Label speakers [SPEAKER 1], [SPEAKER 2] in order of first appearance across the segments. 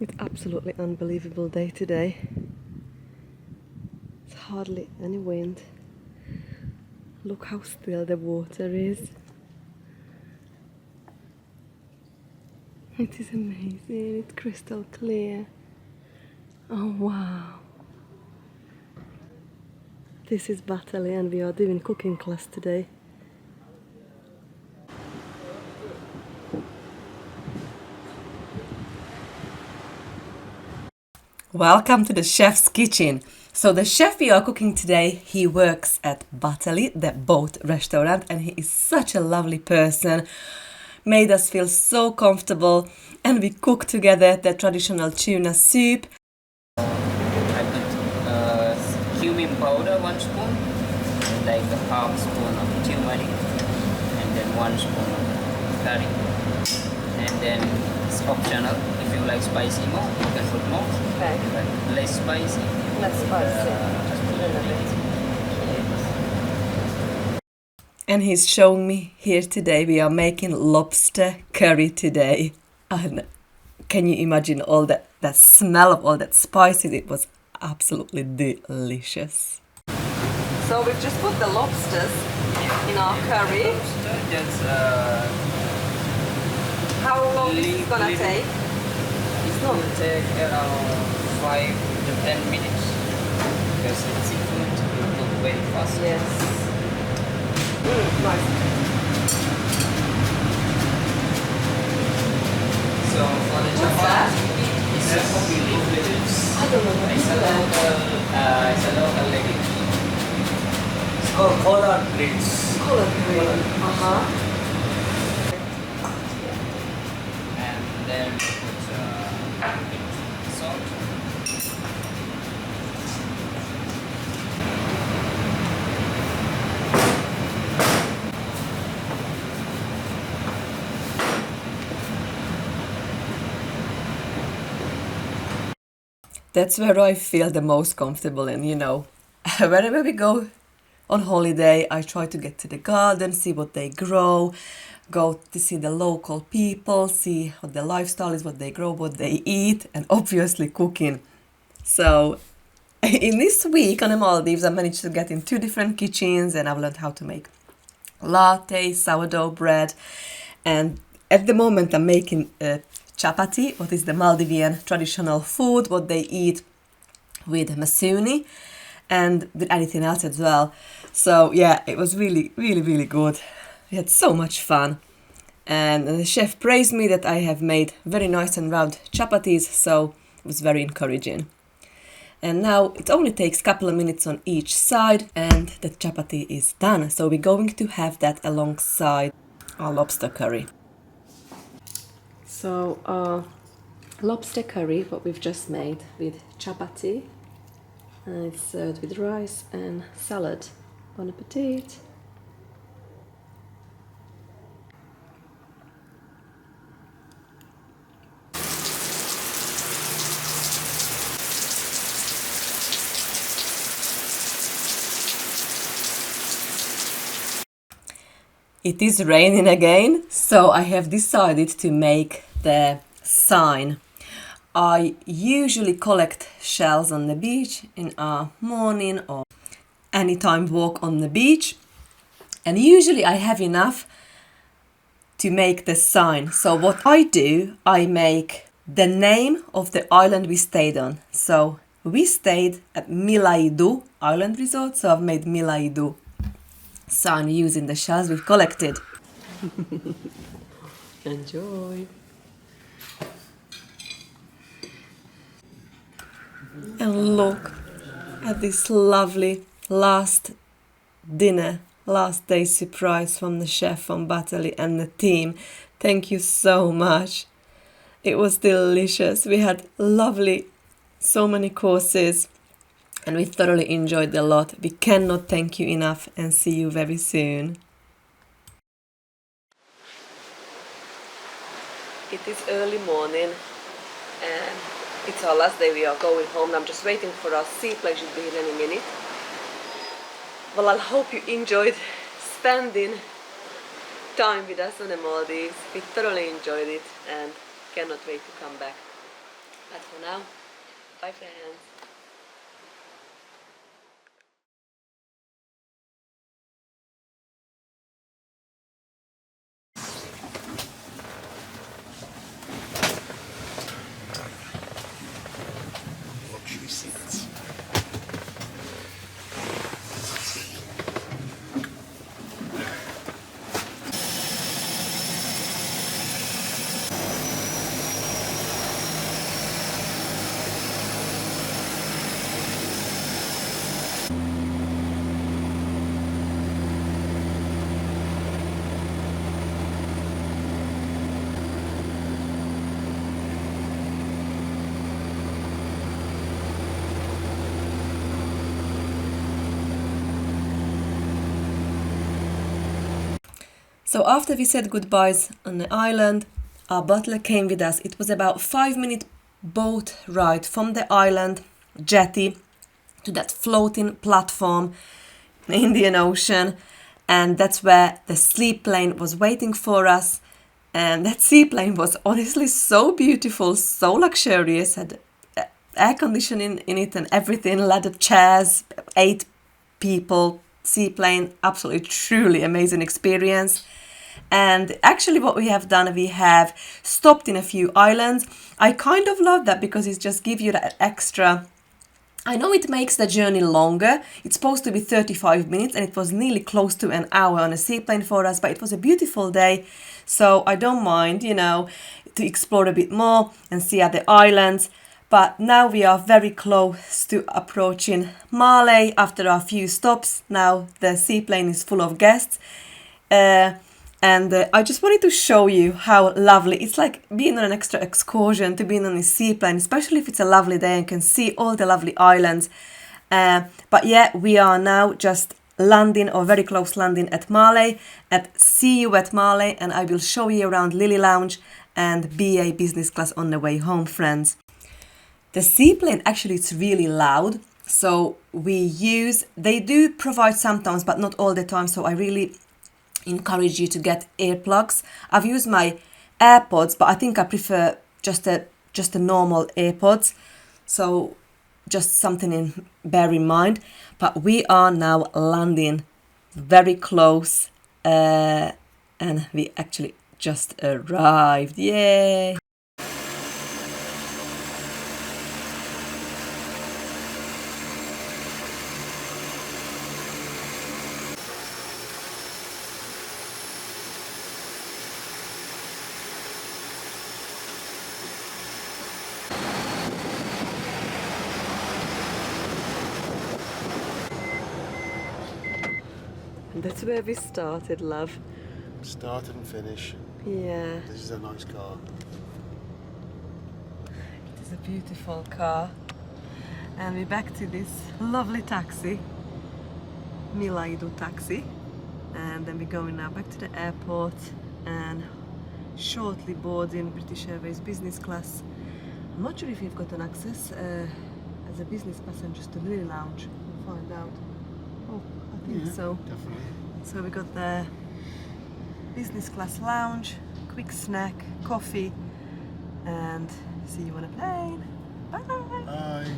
[SPEAKER 1] It's absolutely unbelievable day today. There's hardly any wind. Look how still the water is. It is amazing, it's crystal clear. Oh wow. This is Batali and we are doing cooking class today. Welcome to the chef's kitchen. So the chef we are cooking today, he works at Batali, the boat restaurant, and he is such a lovely person. Made us feel so comfortable, and we cooked together the traditional tuna soup.
[SPEAKER 2] I put cumin powder 1 spoon, like a half spoon of turmeric, and then 1 spoon of curry. And then it's optional. If you like spicy more, you can put more.
[SPEAKER 1] Okay.
[SPEAKER 2] But less spicy.
[SPEAKER 1] Less spicy.
[SPEAKER 2] Just put a little bit.
[SPEAKER 1] And he's showing me here today we are making lobster curry today. And can you imagine all that smell of all that spices? It was absolutely delicious. So we've just put the lobsters in our curry.
[SPEAKER 2] Just
[SPEAKER 1] How long is it gonna take?
[SPEAKER 2] It's going to take around 5 to 10 minutes because it's seafood. It will cook very fast.
[SPEAKER 1] Yes. Nice.
[SPEAKER 2] So for the
[SPEAKER 1] What's that?
[SPEAKER 2] it's a coffee leaf.
[SPEAKER 1] I don't know what
[SPEAKER 2] It's
[SPEAKER 1] is that.
[SPEAKER 2] it's a local legume.
[SPEAKER 3] It's called collard greens.
[SPEAKER 1] Collard green. Uh-huh.
[SPEAKER 2] And then put salt.
[SPEAKER 1] That's where I feel the most comfortable in, Wherever we go on holiday, I try to get to the garden, see what they grow, go to see the local people, see what their lifestyle is, what they grow, what they eat, and obviously cooking. So in this week on the Maldives, I managed to get in 2 different kitchens and I've learned how to make latte, sourdough bread, and at the moment I'm making chapati, what is the Maldivian traditional food, what they eat with masuni and with anything else as well. So yeah, it was really, really, really good. We had so much fun. And the chef praised me that I have made very nice and round chapatis, so it was very encouraging. And now it only takes a couple of minutes on each side and the chapati is done. So we're going to have that alongside our lobster curry. So lobster curry, what we've just made with chapati, and it's served with rice and salad. Bon appetit! It is raining again, so I have decided to make the sign. I usually collect shells on the beach in a morning or anytime walk on the beach, and usually I have enough to make the sign. So what I do, I make the name of the island we stayed on. So we stayed at Milaidu Island Resort, so I've made Milaidu sign using the shells we've collected. Enjoy! And look at this lovely last dinner, last day surprise from the chef from Batali and the team. Thank you so much. It was delicious. We had lovely, so many courses, and we thoroughly enjoyed a lot. We cannot thank you enough and see you very soon. It is early morning and it's our last day. We are going home. I'm just waiting for our seaplane, should be in any minute. Well, I hope you enjoyed spending time with us on the Maldives. We thoroughly enjoyed it and cannot wait to come back. But For now, bye friends.
[SPEAKER 3] Luxury seats.
[SPEAKER 1] So after we said goodbyes on the island, our butler came with us. It was about 5 minute boat ride from the island jetty to that floating platform in the Indian Ocean, and that's where the seaplane was waiting for us. And that seaplane was honestly so beautiful, so luxurious, had air conditioning in it and everything, leather chairs, 8 people, seaplane, absolutely truly amazing experience. And actually what we have done, we have stopped in a few islands. I kind of love that because it just gives you that extra. I know it makes the journey longer. It's supposed to be 35 minutes and it was nearly close to an hour on a seaplane for us, but it was a beautiful day. So I don't mind, you know, to explore a bit more and see other islands. But now we are very close to approaching Malé after a few stops. Now the seaplane is full of guests. And I just wanted to show you how lovely it's like being on an extra excursion to being on a seaplane, especially if it's a lovely day and can see all the lovely islands. But yeah, we are now just landing or very close landing at Malé. See you at Malé, and I will show you around Lily Lounge and BA business class on the way home, friends. The seaplane actually it's really loud, so they do provide sometimes, but not all the time. So I really encourage you to get earplugs. I've used my AirPods, but I think I prefer just a normal AirPods. So just something in bear in mind. But we are now landing very close, and we actually just arrived. Yay! That's where we started, love.
[SPEAKER 3] Start and finish.
[SPEAKER 1] Yeah,
[SPEAKER 3] This is a nice car.
[SPEAKER 1] it is a beautiful car. And we're back to this lovely taxi, Milaidu taxi. And then we're going now back to the airport and shortly boarding British Airways business class. I'm not sure if you've got an access as a business passenger to Lily Lounge. We'll find out. Oh, I think so.
[SPEAKER 3] Definitely.
[SPEAKER 1] So we got the business class lounge, quick snack, coffee, and see you on a plane. Bye!
[SPEAKER 3] Bye.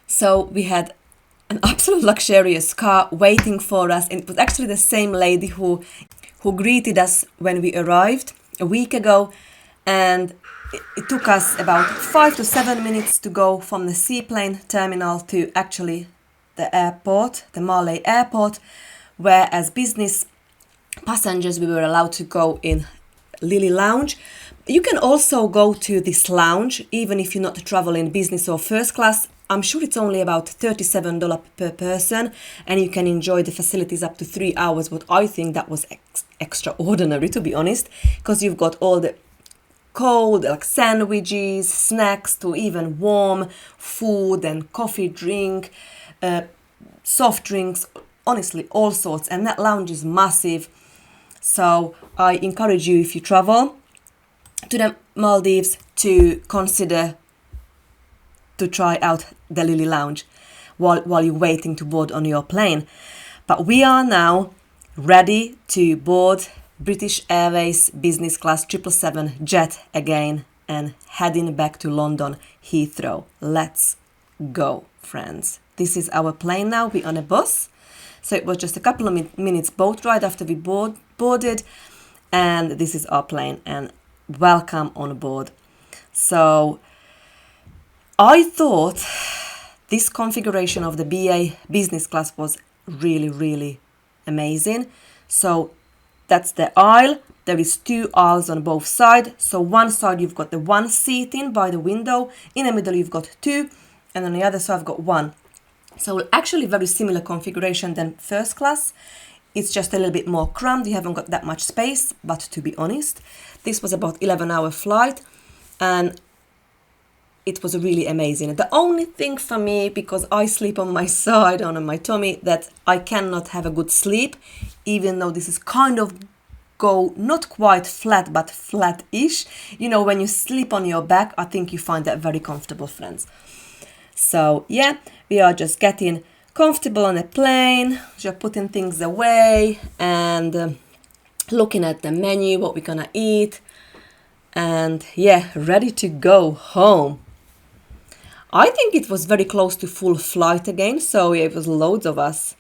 [SPEAKER 1] So we had an absolute luxurious car waiting for us, and it was actually the same lady who greeted us when we arrived a week ago, and it took us about 5 to 7 minutes to go from the seaplane terminal to actually the airport, the Malé airport, where as business passengers we were allowed to go in Lily Lounge. You can also go to this lounge even if you're not traveling business or first class. I'm sure it's only about $37 per person, and you can enjoy the facilities up to 3 hours. But I think that was extraordinary, to be honest, because you've got all the cold like sandwiches, snacks, to even warm food and coffee, drink, soft drinks, honestly all sorts. And that lounge is massive, so I encourage you, if you travel to the Maldives, to consider to try out the Lily Lounge while you're waiting to board on your plane. But we are now ready to board British Airways business class 777 jet again, and heading back to London Heathrow. Let's go, friends. This is our plane now. We're on a bus. So it was just a couple of minutes boat ride after we boarded. And this is our plane. And welcome on board. So I thought this configuration of the BA business class was really, really amazing. So that's the aisle. There is 2 aisles on both sides. So one side you've got the 1 seating by the window. In the middle you've got 2. And on the other side I've got 1. So actually very similar configuration than first class. It's just a little bit more cramped. You haven't got that much space. But to be honest, this was about 11-hour flight. And it was really amazing. The only thing for me, because I sleep on my side, on my tummy, that I cannot have a good sleep, even though this is kind of go not quite flat, but flat-ish. You know, when you sleep on your back, I think you find that very comfortable, friends. So yeah, we are just getting comfortable on a plane, just putting things away and looking at the menu, what we're gonna eat, and yeah, ready to go home. I think it was very close to full flight again, so it was loads of us.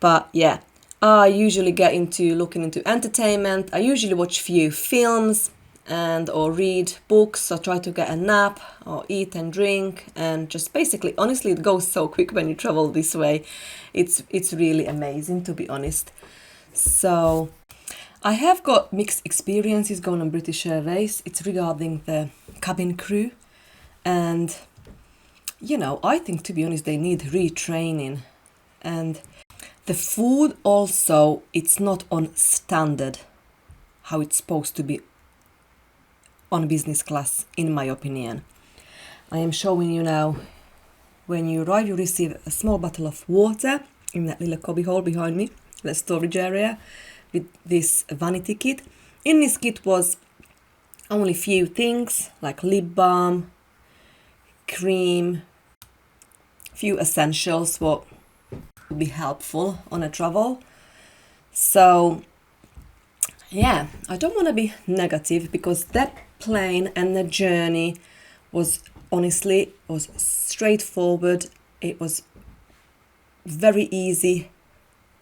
[SPEAKER 1] But yeah, I usually get into looking into entertainment. I usually watch few films and or read books or try to get a nap or eat and drink, and just basically, honestly, it goes so quick when you travel this way. It's really amazing, to be honest. So I have got mixed experiences going on British Airways. It's regarding the cabin crew, and you know, I think, to be honest, they need retraining. And the food also, it's not on standard how it's supposed to be on business class, in my opinion. I am showing you now, when you arrive, you receive a small bottle of water in that little cubby hole behind me, the storage area, with this vanity kit. In this kit was only few things like lip balm, cream, few essentials what would be helpful on a travel. So yeah, I don't want to be negative, because that plane and the journey was honestly was straightforward. It was very easy,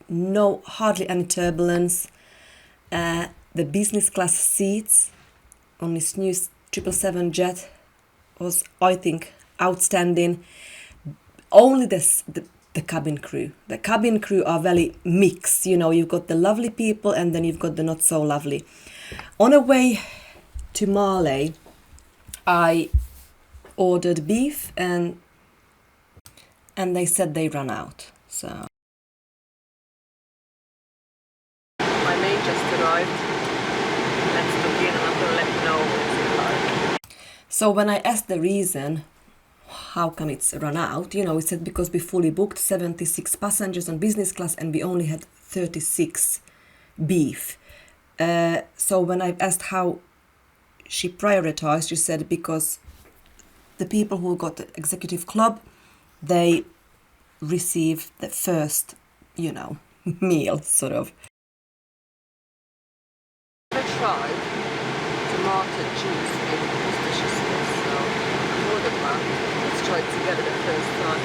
[SPEAKER 1] no hardly any turbulence. The business class seats on this new 777 jet was, I think, outstanding. Only the cabin crew. The cabin crew are very mixed. You know, you've got the lovely people and then you've got the not so lovely. On the way to Marley, I ordered beef and they said they ran out. So my maid just arrived. Let's look in and I'm gonna let you know when it's arrived. So when I asked the reason how come it's run out, you know, it said because we fully booked 76 passengers on business class and we only had 36 beef. So when I asked how she prioritized, she said because the people who got the executive club, they receive the first, you know, meal, sort of. I tried tomato juice with Worcestershire sauce, so I ordered one. Let's try it together the first time.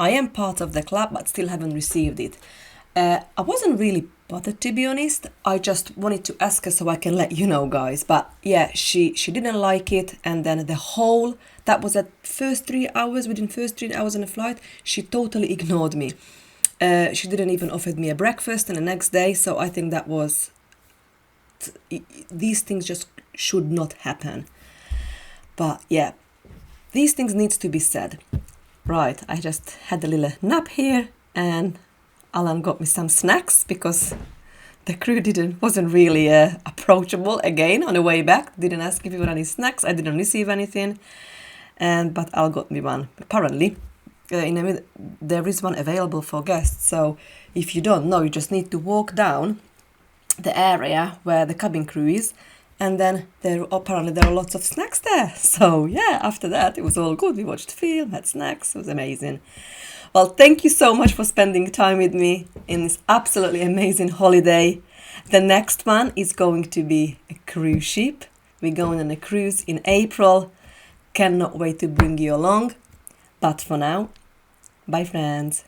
[SPEAKER 1] I am part of the club, but still haven't received it. I wasn't really bothered, to be honest. I just wanted to ask her so I can let you know, guys. But yeah, she didn't like it, and then the whole, that was at first 3 hours, within first 3 hours on the flight, she totally ignored me. She didn't even offer me a breakfast and the next day, so I think that was, these things just should not happen. But yeah, these things need to be said. Right, I just had a little nap here, and Alan got me some snacks because the crew wasn't really approachable again on the way back. Didn't ask if we got any snacks. I didn't receive anything, but Al got me one. Apparently, there is one available for guests. So if you don't know, you just need to walk down the area where the cabin crew is, and then apparently there are lots of snacks there. So yeah, after that it was all good. We watched film, had snacks. It was amazing. Well, thank you so much for spending time with me in this absolutely amazing holiday. The next one is going to be a cruise ship. We're going on a cruise in April. Cannot wait to bring you along. But for now, bye friends.